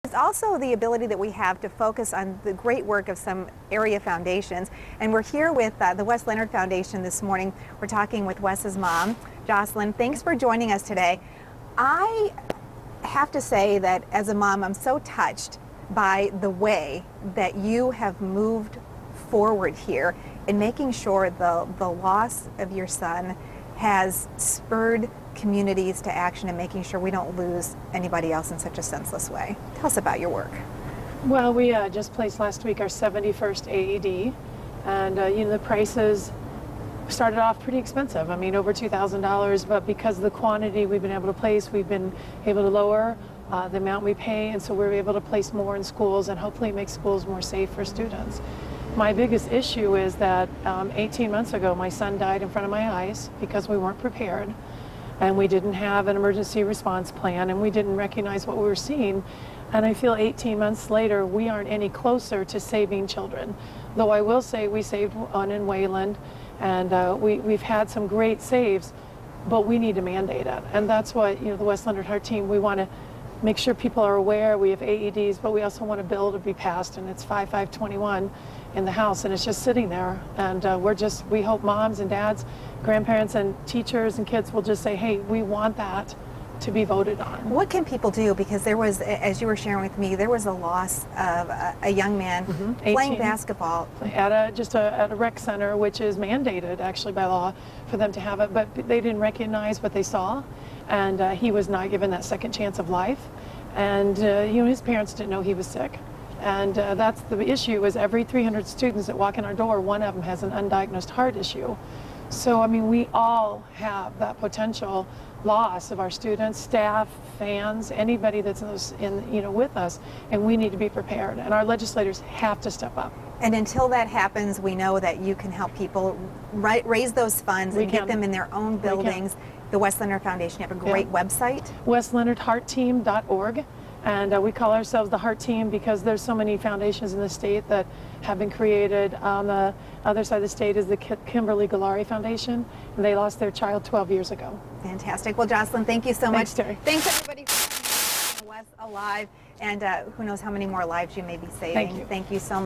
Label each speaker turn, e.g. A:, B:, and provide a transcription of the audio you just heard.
A: It's also the ability that we have to focus on the great work of some area foundations. And we're here with the Wes Leonard Foundation this morning. We're talking with Wes's mom, Jocelyn. Thanks for joining us today. I have to say that as a mom, I'm so touched by the way that you have moved forward here in making sure the loss of your son has spurred communities to action and making sure we don't lose anybody else in such a senseless way. Tell us about your work.
B: Well, we just placed last week our 71st AED, and you know, the prices started off pretty expensive. I mean, over $2,000, but because of the quantity we've been able to place, we've been able to lower the amount we pay, and so we're able to place more in schools and hopefully make schools more safe for students. My biggest issue is that 18 months ago, my son died in front of my eyes because we weren't prepared, and we didn't have an emergency response plan, and we didn't recognize what we were seeing. And I feel 18 months later, we aren't any closer to saving children. Though I will say we saved one in Wayland, and we've had some great saves, but we need to mandate it. And that's what, you know, the Wes Leonard Heart Team, we want to make sure people are aware. We have AEDs, but we also want a bill to be passed, and it's 5521 in the House, and it's just sitting there. And we hope moms and dads, grandparents and teachers and kids will just say, hey, we want that to be voted on.
A: What can people do? Because there was, as you were sharing with me, there was a loss of a young man playing basketball
B: at a rec center, which is mandated actually by law for them to have it, but they didn't recognize what they saw, and he was not given that second chance of life. And you know, his parents didn't know he was sick. And that's the issue, is every 300 students that walk in our door, one of them has an undiagnosed heart issue. So, I mean, we all have that potential loss of our students, staff, fans, anybody that's you know, with us, and we need to be prepared. And our legislators have to step up.
A: And until that happens, we know that you can help people raise those funds and get them in their own buildings. The Wes Leonard Foundation, you have a great website.
B: WesLeonardHeartTeam.org. And we call ourselves the Heart Team because there's so many foundations in the state that have been created. On the other side of the state is the Kimberly Galari Foundation, and they lost their child 12 years ago.
A: Fantastic. Well, Jocelyn, thank you so much.
B: Terri.
A: Thanks, everybody, for keeping Wes alive, and who knows how many more lives you may be saving.
B: Thank you.
A: Thank you so much.